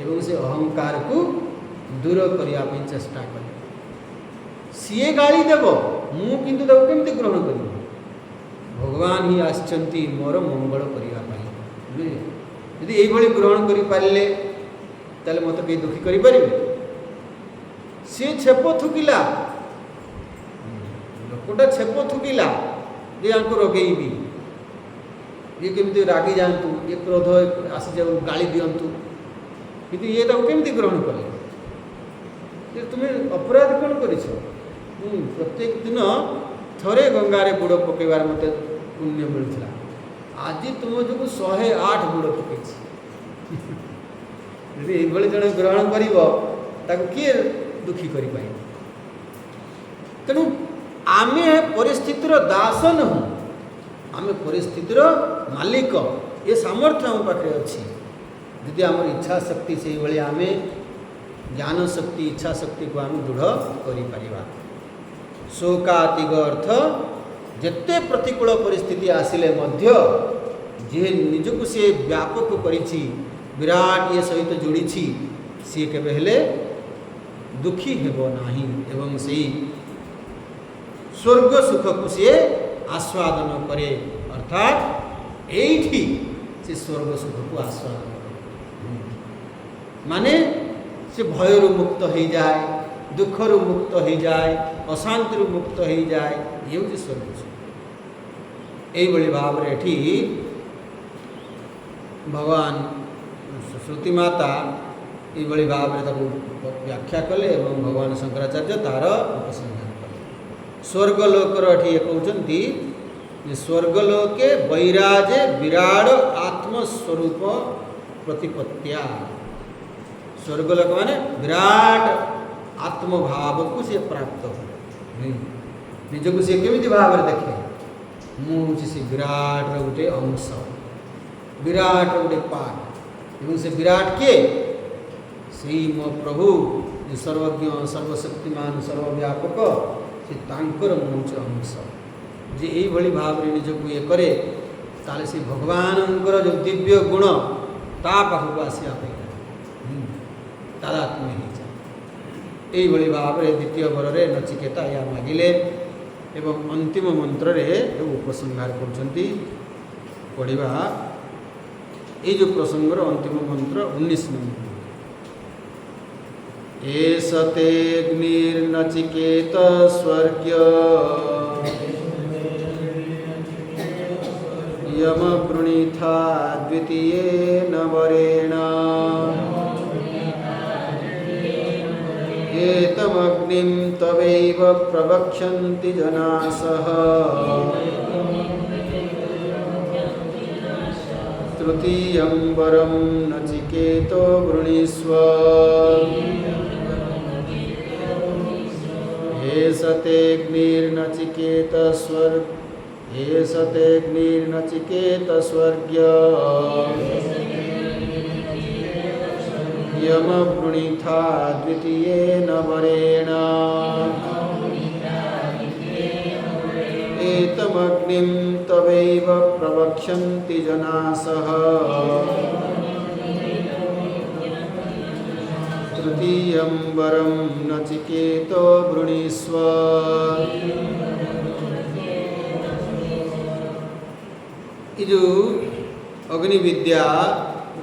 एवं से अहंकार को दूर करने चेष्टा कले। सीए गाली देव मु किंतु ताकू केमिति ग्रहण करिबो? भगवान ही आछंती मोर मंगल करने। यदि यही भली ग्रहण करि पारिले ताले मते के दुखी करि परिबे? सी छेप थुकिला लोकटा छेप थुकिला ये आंको रगेबी ये केमिति रागी जातु ये क्रोध आसी जाऊ गाली दिंतु किंतु ये ताको केमिति ग्रहण कले? ये तुम्हें अपराध कौन कर प्रत्येक दिन थरे गंगारे बुड़ पकेबार मत पुण्य मिलता। आज तुम जो 108 बुड़ पकई यदि जड़े ग्रहण कर किए दुखी कर पाए? तेणु आमे परिस्थितिर दास नहु, आमे परिस्थितिर मालिक। ये सामर्थ्य आम पाखे अच्छी यदि आम इच्छा शक्ति से भाई आमे ज्ञान शक्ति इच्छा शक्ति को आम दृढ़ कर। शोकातिग अर्थ जिते प्रतिकूल परिस्थिति आसिले मध्य जे निजको सी व्यापक करिछि विराट ये सहित जोड़ी सी केबे हेले दुखी हेबो नाही एवं सही स्वर्ग सुख को सी आस्वादन करे। अर्थात एठी से स्वर्ग सुख को आस्वादन करे माने से भयरु मुक्त हो जाए, दुखरु मुक्त हो जाए, अशांति मुक्त हो जाए, ये हूँ स्वर्ग सुख। यही भाव में एठी भगवान श्रुति माता ये भाव में व्याख्या कले एवं भगवान शंकराचार्य तार उपसंहार कले। स्वर्गलोकर ये कहते स्वर्गलोके वैराजे विराट आत्मस्वरूप प्रतिपत्तिया। स्वर्गलोक माने विराट आत्मभाव को सी प्राप्त हो निजक सी केमी भाव में देखे मुझे से विराट गोटे अंश विराट गोटे पार्ट एवं से विराट के से मो प्रभु सर्वज्ञ सर्वशक्तिमान सर्वव्यापक से तांकर मुझे अंश जे यही भाव में निजक ये करे ताले से भगवानंकर जो दिव्य गुण ता पाखक आसिया तादात्म्य हो जाए। यही भाव में द्वितीय वरे नचिकेता या मागिले एवं अंतिम मंत्र रे उपसंहार करछंती पढ़िबा। ये जो प्रसंगर अंतिम मंत्र 19 नंबर एषते अग्निर्नचिकेत स्वर्ग्य यमवृणीथा द्वितीयेन वरेण एतमग्निं तवैव प्रवक्ष्यन्ति जनासः तृतीयं वरं नचिकेतो वृणीष्व एषतेऽग्निर्नचिकेत स्वर्ग्य यमवृणीथा द्वितीयेन वरेण एतमग्निं तवैव प्रवक्ष्यन्ति जनासः तृतीयं वरं नचिकेतो वृणीष्व। जो अग्नि विद्या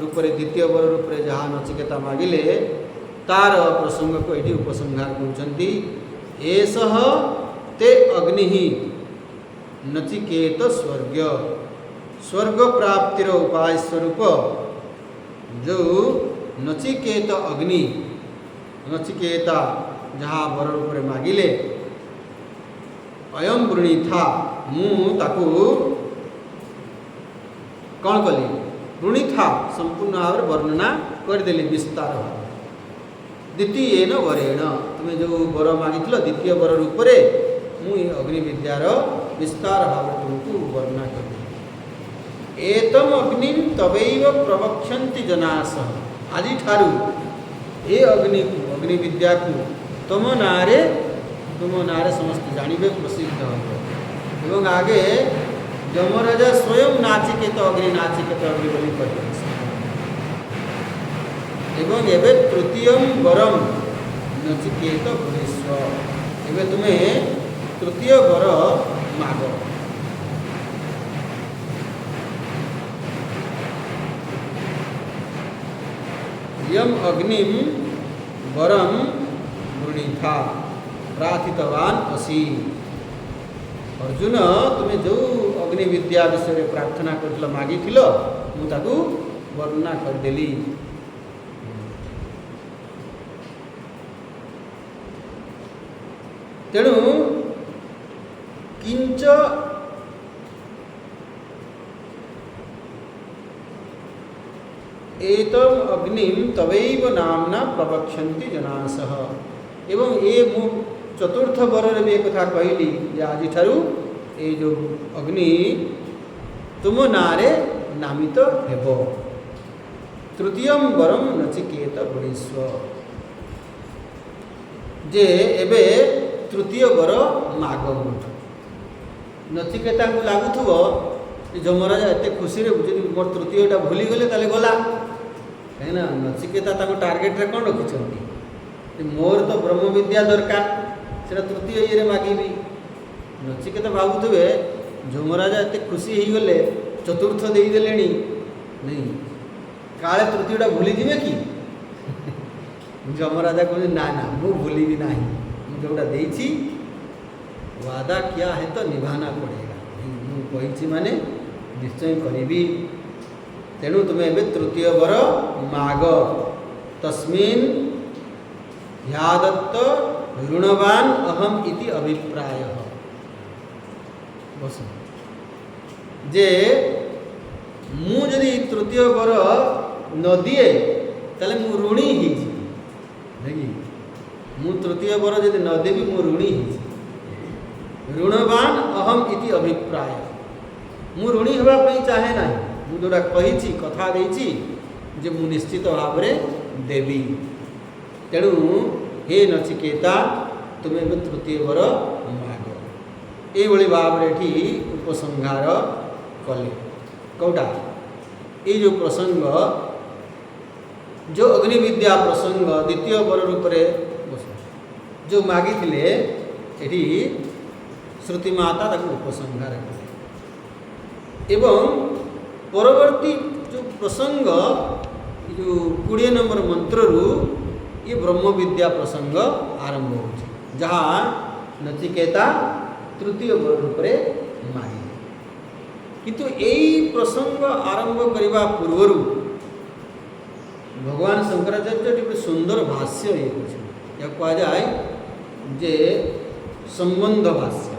रूप द्वितीय वर रूप जहाँ नचिकेता मागिले तार प्रसंग को ये उपसंहार कहते एषः ते अग्नि नचिकेत स्वर्ग स्वर्ग प्राप्तिर उपाय स्वरूप जो नचिकेत अग्नि नचिकेता जहाँ वर रूप मागिले अयम वृणी था मुझे कौन कली वृणी था संपूर्ण भाव में वर्णना करदेली विस्तार भाव द्वितीय न वरेण तुम्हें जो वर मागिल द्वितीय वर रूप से मुझे अग्नि विद्यार विस्तार भाव तुमको वर्णना कर एतम अग्नि तवैव प्रवक्षन्ति जनास आज ठारू ए अग्नि विद्या को तुम नारे समस्त जानवे प्रसिद्ध एवं आगे यमराजा स्वयं नाचिकेत अग्नि बोली कहते एवं एवं तृतीय वरम नचिकेत भूस्व एवं तुम्हें तृतीय वर माग यम अग्निम वरम वृणीथा प्रार्थितवान असी अर्जुन तुम्हें जो अग्नि विद्या विषय प्रार्थना कर मागी मुझे वर्णना करदेली तेणु किंच एतम अग्निम तवैव नामना प्रवक्षन्ति जनासः एवं ये मु चतुर्थ वर भी एक कथा कहली जे आज ठारू ये जो अग्नि तुम नारे नामित हेब तृतीय वरम नचिकेत भूस्व जे एबे तृतीय वर माग नचिकेता को लगुव जमराजा एत खुशी मोर तृतीयटा भूली गले ताले गला कहीं नचिकेता टार्गेट रे कौन रखिंट मोर तो ब्रह्म विद्या दरकार से तृतीय ये मागिबी नचिकेता भावुवे जमराजा एत खुशी हो गले चतुर्थ देदेले नहीं काले तृतीयटा भूली जाए कि जमराजा कहते ना ना मु भूली ना जोटा देती वादा किया है तो निभाना पड़ेगा मुझे माने निश्चय करी तेणु तुम्हें एवं तृतीय वर माग तस्मिन् ह्यादत्त ऋणवान अहम इति अभिप्राय बस जे मु जदि तृतीय वर न दिए ताले मु ऋणी ही मु तृतीय वर जदि न देवी मु ऋणी ही ऋणवान अहम इति अभिप्राय मु ऋणी होगापी चाहे ना मुझा कही कथा देची जे मु निश्चित भाव में देवी तेणु हे नचिकेता तुम्हें तृतीय वर माग ये भाव में उपसंहार कले कौटा ये जो प्रसंग जो अग्नि विद्या प्रसंग द्वितीय वर रूप जो मागी ये श्रुति माता उपसंहार कले एवं परवर्ती जो प्रसंग जो 20 नंबर मंत्र रु ये ब्रह्म विद्या प्रसंग आरंभ हो जहाँ नचिकेता तृतीय रूप से मागे किंतु यही प्रसंग आरंभ करने पूर्व भगवान शंकराचार्य गोटे सुंदर भाष्य ये कह जाए जे संबंध भाष्य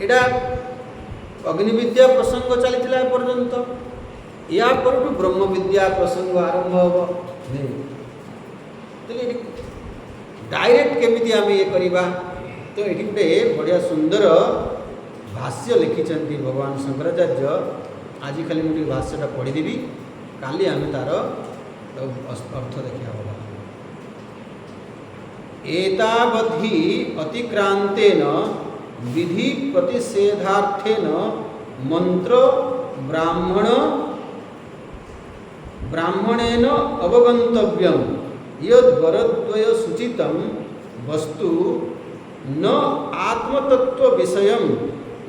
एटा अग्नि विद्या प्रसंग चली पर्यंत या पर ब्रह्म विद्या प्रसंग आरंभ हम डायरेक्ट केमिति आम ये करवा तो ये गोटे बढ़िया सुंदर भाष्य लिखिं भगवान शंकराचार्य आज खाली मुझे भाष्यटा पढ़ीदेवी काली आम तार अर्थ देखा एतावधि अतिक्रांतेन विधि प्रतिषेधार्थेन मंत्र ब्राह्मणेन अवगंतव्यम यद्वरद्वय सूचितं वस्तु न आत्मतत्व विषयम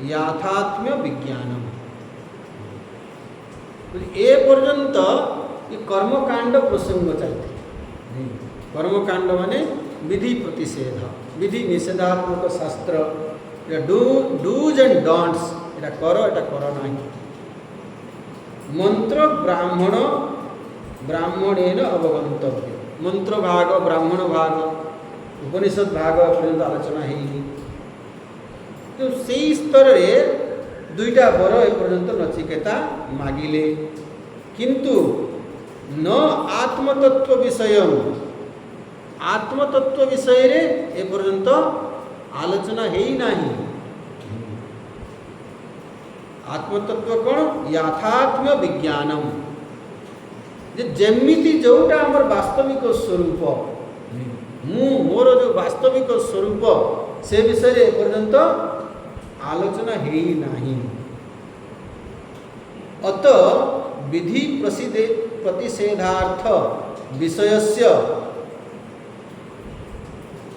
याथात्म्य विज्ञानम ए पर्यंत ये कर्मकांड प्रसंग चलते कर्मकांड माने विधि प्रतिषेध विधि निषेधात्मक शास्त्र डूज एंड डोंट्स एटा कर ना मंत्र ब्राह्मणेन अवगंतव्य। मंत्र भाग, ब्राह्मण भाग, उपनिषद भाग पर्यंत आलोचना है। तो से स्तर रे दुईटा वर एपर्यंत नचिकेता मागिले, किंतु न आत्मतत्व विषय, आत्मतत्व विषय रे एपर्यंत आलोचना है ही नहीं। आत्मतत्व कौन? यथात्म्य विज्ञानम, जेमिति जोटा हमर वास्तविक स्वरूप, मोर जो वास्तविक स्वरूप से विषय एपर्यंत आलोचना है ही नहीं। अत विधि प्रतिषेधार्थ विषयस्य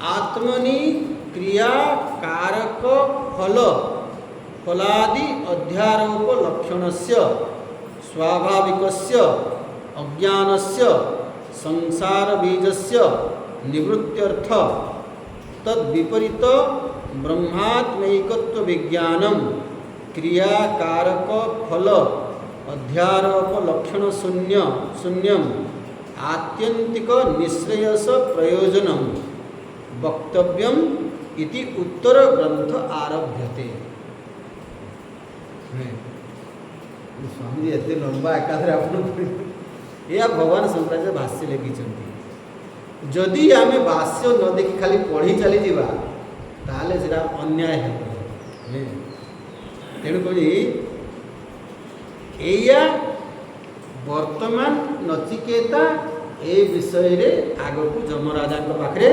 आत्मनि क्रिया कारक फलादि अध्यारोप लक्षणस्य स्वाभाविकस्य अज्ञानस्य संसार बीजस्य निवृत्त्यर्थ तद्विपरीत ब्रह्मात्मैकत्व विज्ञानम क्रिया कारक फल अध्यारोप लक्षण शून्यम आत्यंतिक निश्रेयस प्रयोजनम वक्तव्यम इति उत्तर ग्रंथ आरभ्यते। स्वामी एत लंबा एकाधरे या भगवान शंकराचार्य भाष्य लिखिं। जदि आम भाष्य न देखि खाली पढ़ी चली जावा ताले सेटा अन्याय है। तेणुक एया वर्तमान नचिकेता ए विषय रे आगक जमराजा पाखे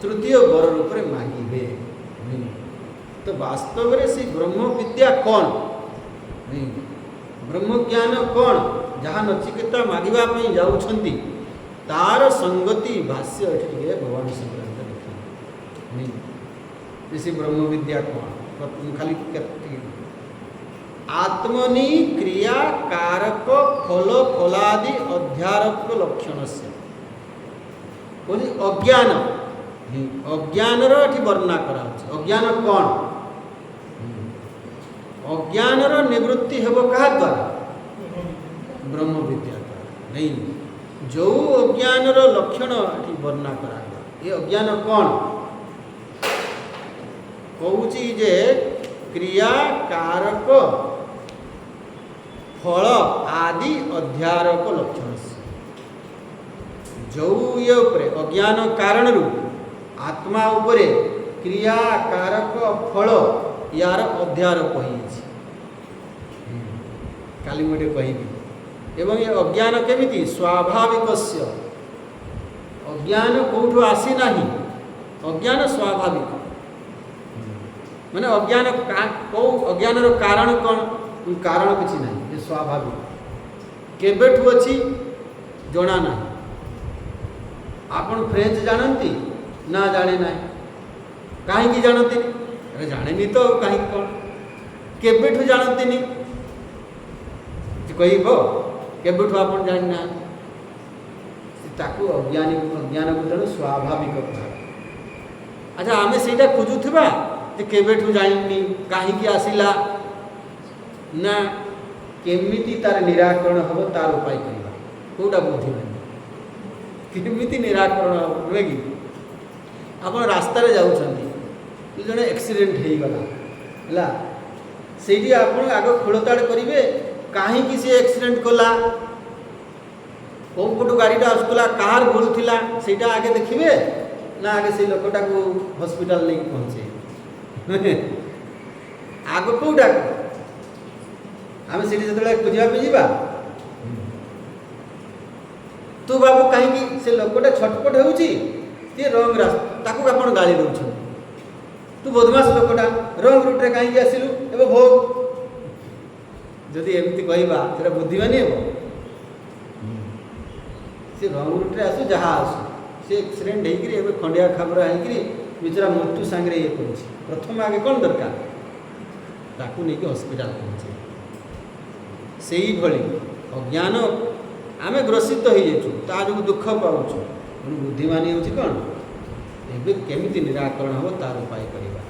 तृतीय वर रूप में मागिबे। तो वास्तव में से ब्रह्म विद्या कौन, ब्रह्म ज्ञान कौन, जहाँ नचिकेता मागिबा जाउछंती तार संगति भाष्य ये भगवान शंकराचार्य लिखा। जैसे ब्रह्म विद्या कौन, खाली आत्मनि क्रिया कारक फल फलादि अध्यारोप लक्षण से बोली अज्ञान, अज्ञान वर्णना करा। अज्ञान कौन? अज्ञान निवृत्ति हेब क्या द्वारा? ब्रह्म विद्या द्वारा। नहीं, जो अज्ञान लक्षण वर्णना करा। ये अज्ञान कौन कहूँ जे क्रिया कारक फल आदि अध्यारोप लक्षण से जो ये उपरे अज्ञान कारण रू आत्मा उपरे क्रिया कारक फल यार अध्यारोप काली मुझे कहबी। एवं ये अज्ञान केमिति स्वाभाविक अज्ञान कौटू आसी नाही, अज्ञान स्वाभाविक माने अज्ञान कौ अज्ञान कारण कौन? कारण किसी ना, ये स्वाभाविक केबेठू अच्छी जना ना। आपन फ्रेंच जानती ना जाने ना, कहीं जानती? अरे जाने नहीं तो कहीं कौन केबेठू जानती नहीं कहब केबेठू आप जाना ताकू अज्ञानी अज्ञान को तेणु स्वाभाविक कहा। अच्छा आमे सेटा खोजुथिबा जे केबेठू जानिनी कहीं आसिला ना, केमिति तार निराकरण हम तार उपाय करवा कौटा बुद्धिमान केमिति निराकरण हम नुहे कि आप रास्तार जाऊँच जड़े एक्सीडेंट हो गला से आप आग खोलताड़ करेंगे कहीं सी एक्सीडेंट कला कौ पटू गाड़ीटा आसूला कार भूलुला से आगे देखिए ना आगे से लोकटा को हॉस्पिटल नहीं पहुँचे आग कौटा आम से खोजापी जा तू बाबू कहीं से लोकटा छटपट होती रंग रास्ता आप गाड़ी दौरान तू बदमाश लोकटा रंग रूट्रे कहीं आसिलु ए भोग जदि एमती कहवा से बुद्धिमानी हे सी रंग रूट्रे आसु जहाँ आसु सी एक्सीडेंट होकर खंडिया खाबरा होकर बेचारा मृत्यु सांगे ये कर प्रथम आगे कौन दरकार ताकू नहीं हॉस्पिटल पहुँचे से ही भली अज्ञान आम ग्रसित हो जा जो दुख पाऊँ बुद्धिमानी हूँ कौन एवं केमिति निराकरण हो तार उपाय करवा।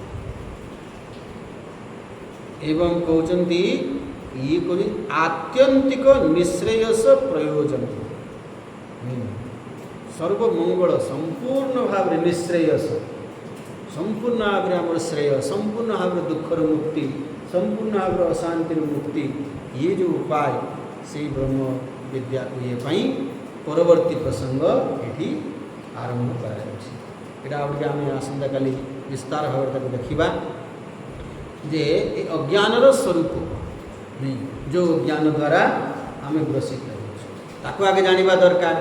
एवं कहते ये कवि आत्यंतिक निश्रेयस प्रयोजन सर्वमंगल संपूर्ण भाव निश्रेयस संपूर्ण भाव आम श्रेय संपूर्ण भाव दुखर मुक्ति संपूर्ण भाव अशांति मुक्ति ये जो उपाय से ब्रह्म विद्या को ये पाई परवर्ती प्रसंग ये आरंभ करा आम आसंता काली विस्तार भाव देखा जे अज्ञानर स्वरूप नहीं जो ज्ञान द्वारा आम ग्रसित ताको आगे जानिबा दरकार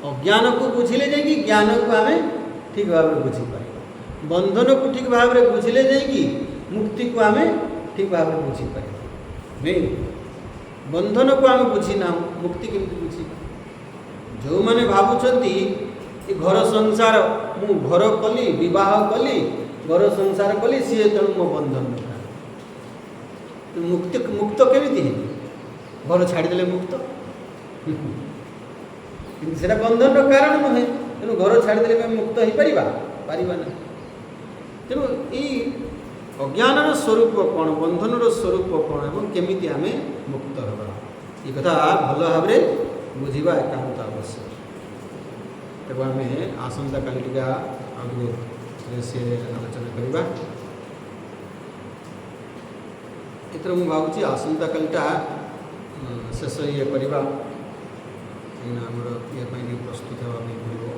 अज्ञान को बुझिले जाइए ज्ञान को आम ठीक भाव में बुझीपार बंधन को ठीक भाव में बुझिले जाइए मुक्ति को आम ठीक भाव में बुझीपार नहीं बंधन को आम बुझीना मुक्ति केमती बुझीबा जो मैंने भावुंट घर संसार मु घर कली विवाह कली घर संसार कली सी तेणु मो बंधन मुक्ति मुक्त केमी घर छाड़देले मुक्त कि बंधन कारण नुहे तेणु घर छाड़देले मुक्त हो पार ना तेणु ये अज्ञानर स्वरूप कौन बंधनर स्वरूप कौन और केमी आम मुक्त हवा ये कथा भल भाव बुझा एकांत आवश्यक तेज आम आसंता काली टी आगे से आलोचना करवा एथर मु भावुची आसंता कालीटा शेष ये करवा आमर ये प्रस्तुत होगा पड़ो